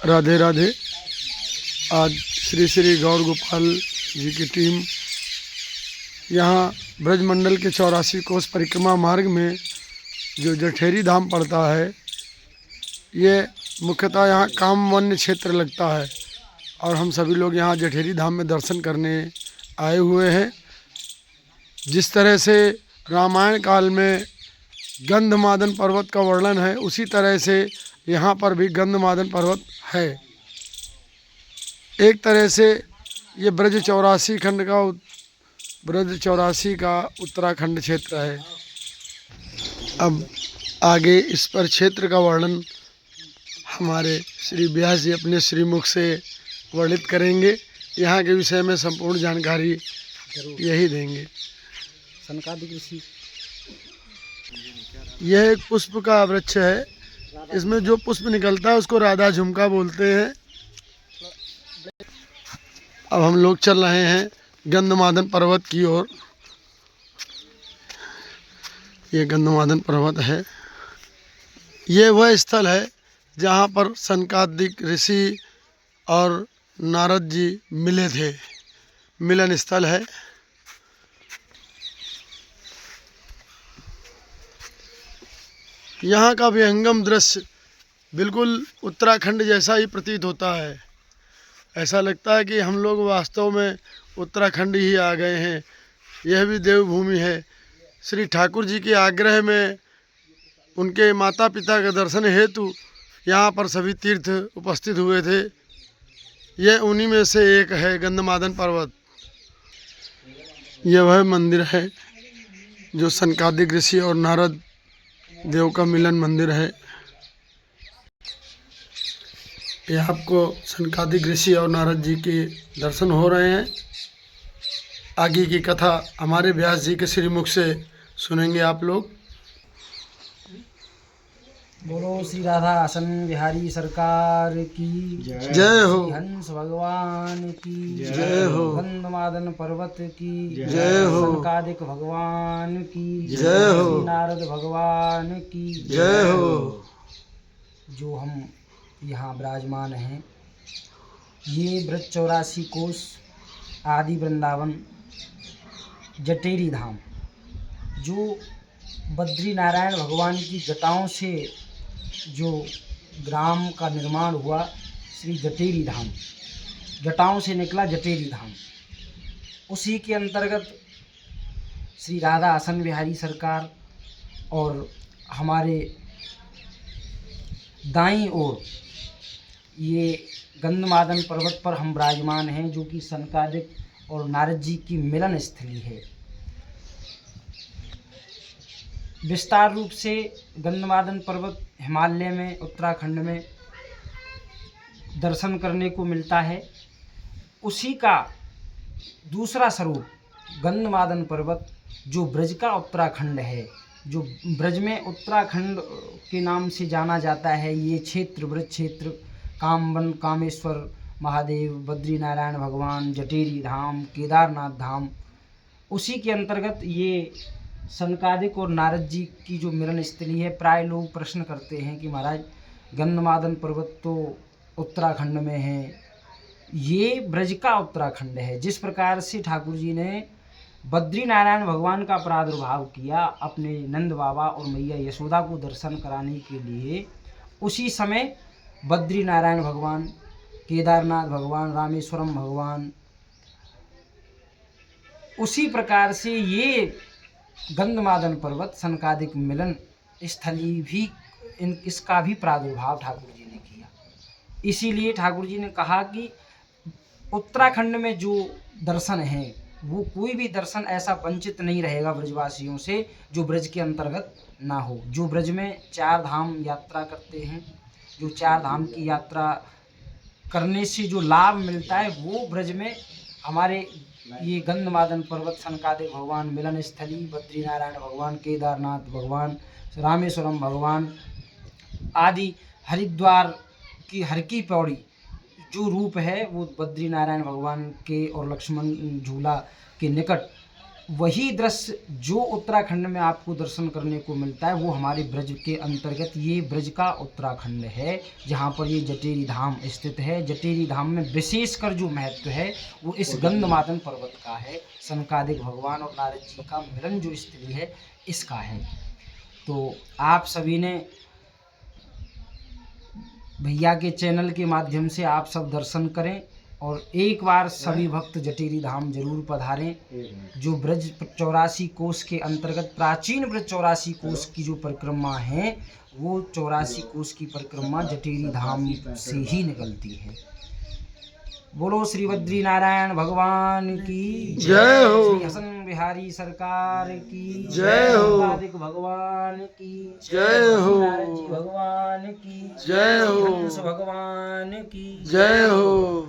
राधे राधे। आज श्री श्री गौर गोपाल जी की टीम यहाँ ब्रजमंडल के 84 कोस परिक्रमा मार्ग में जो जठेरी धाम पड़ता है, ये मुख्यतः यहाँ कामवन्य क्षेत्र लगता है और हम सभी लोग यहाँ जठेरी धाम में दर्शन करने आए हुए हैं। जिस तरह से रामायण काल में गंधमादन पर्वत का वर्णन है, उसी तरह से यहाँ पर भी गंधमादन पर्वत है। एक तरह से ये ब्रज 84 का उत्तराखंड क्षेत्र है। अब आगे इस पर क्षेत्र का वर्णन हमारे श्री व्यास जी अपने श्रीमुख से वर्णित करेंगे। यहाँ के विषय में संपूर्ण जानकारी यही देंगे। सनकादिक ऋषि, यह एक पुष्प का वृक्ष है। इसमें जो पुष्प निकलता है उसको राधा झुमका बोलते हैं। अब हम लोग चल रहे हैं गंधमादन पर्वत की ओर। ये गंधमादन पर्वत है। ये वह स्थल है जहाँ पर सनकादिक ऋषि और नारद जी मिले थे। मिलन स्थल है। यहाँ का विहंगम दृश्य बिल्कुल उत्तराखंड जैसा ही प्रतीत होता है। ऐसा लगता है कि हम लोग वास्तव में उत्तराखंड ही आ गए हैं। यह भी देवभूमि है। श्री ठाकुर जी के आग्रह में उनके माता पिता के दर्शन हेतु यहाँ पर सभी तीर्थ उपस्थित हुए थे। यह उन्हीं में से एक है गंधमादन पर्वत। यह वह मंदिर है जो सनकादिक ऋषि और नारद देव का मिलन मंदिर है। ये आपको सनकादिक ऋषि और नारद जी के दर्शन हो रहे हैं। आगे की कथा हमारे व्यास जी के श्रीमुख से सुनेंगे आप लोग। बोलो श्री राधा आसन बिहारी सरकार की जय हो। हंस भगवान की जय हो। गंधमादन पर्वत की जय हो। सनकादिक भगवान की जय हो। नारद भगवान की जय हो। जो हम यहाँ विराजमान हैं, ये ब्रज 84 कोस आदि वृंदावन जटेरी धाम, जो बद्री नारायण भगवान की जटाओं से जो ग्राम का निर्माण हुआ, श्री जटेरी धाम, जटाओं से निकला जटेरी धाम, उसी के अंतर्गत श्री राधा आसन बिहारी सरकार और हमारे दाईं ओर ये गंधमादन पर्वत पर हम विराजमान हैं, जो कि सनकादिक और नारद जी की मिलन स्थली है। विस्तार रूप से गंधमादन पर्वत हिमालय में उत्तराखंड में दर्शन करने को मिलता है। उसी का दूसरा स्वरूप गंधमादन पर्वत, जो ब्रज का उत्तराखंड है, जो ब्रज में उत्तराखंड के नाम से जाना जाता है। ये क्षेत्र ब्रज क्षेत्र कामवन कामेश्वर महादेव, बद्री नारायण भगवान, जटेरी धाम, केदारनाथ धाम, उसी के अंतर्गत ये सनकादिक और नारद जी की जो मिलन स्थली है। प्राय लोग प्रश्न करते हैं कि महाराज गंधमादन पर्वत तो उत्तराखंड में है, ये ब्रज का उत्तराखंड है। जिस प्रकार से ठाकुर जी ने बद्री नारायण भगवान का प्रादुर्भाव किया अपने नंद बाबा और मैया यशोदा को दर्शन कराने के लिए, उसी समय बद्री नारायण भगवान, केदारनाथ भगवान, रामेश्वरम भगवान, उसी प्रकार से ये गंधमादन पर्वत सनकादिक मिलन स्थली भी इसका भी प्रादुर्भाव ठाकुर जी ने किया। इसीलिए ठाकुर जी ने कहा कि उत्तराखंड में जो दर्शन है, वो कोई भी दर्शन ऐसा वंचित नहीं रहेगा ब्रजवासियों से जो ब्रज के अंतर्गत ना हो। जो ब्रज में 4 धाम यात्रा करते हैं, जो 4 धाम की यात्रा करने से जो लाभ मिलता है, वो ब्रज में हमारे ये गंधमादन पर्वत, सनकादिक भगवान मिलन स्थली, बद्री नारायण भगवान, केदारनाथ भगवान, रामेश्वरम भगवान आदि, हरिद्वार की हर की पौड़ी जो रूप है, वो बद्री नारायण भगवान के और लक्ष्मण झूला के निकट वही दृश्य जो उत्तराखंड में आपको दर्शन करने को मिलता है वो हमारे ब्रज के अंतर्गत, ये ब्रज का उत्तराखंड है जहाँ पर ये जटेरी धाम स्थित है। जटेरी धाम में विशेषकर जो महत्व है वो इस गंधमादन पर्वत का है। सनकादिक भगवान और नारद जी का मिलन जो स्थली है इसका है। तो आप सभी ने भैया के चैनल के माध्यम से आप सब दर्शन करें और एक बार सभी भक्त जटेरी धाम जरूर पधारें। जो ब्रज 84 कोस के अंतर्गत प्राचीन ब्रज 84 कोस की जो परिक्रमा है वो 84 कोस की परिक्रमा जटेरी धाम से ही निकलती है। बोलो श्री बद्री नारायण भगवान की जय हो। श्री हसन बिहारी सरकार की जय हो। कार्तिक भगवान की जय हो। नारद जी भगवान की जय हो। हंस भगवान की जय हो।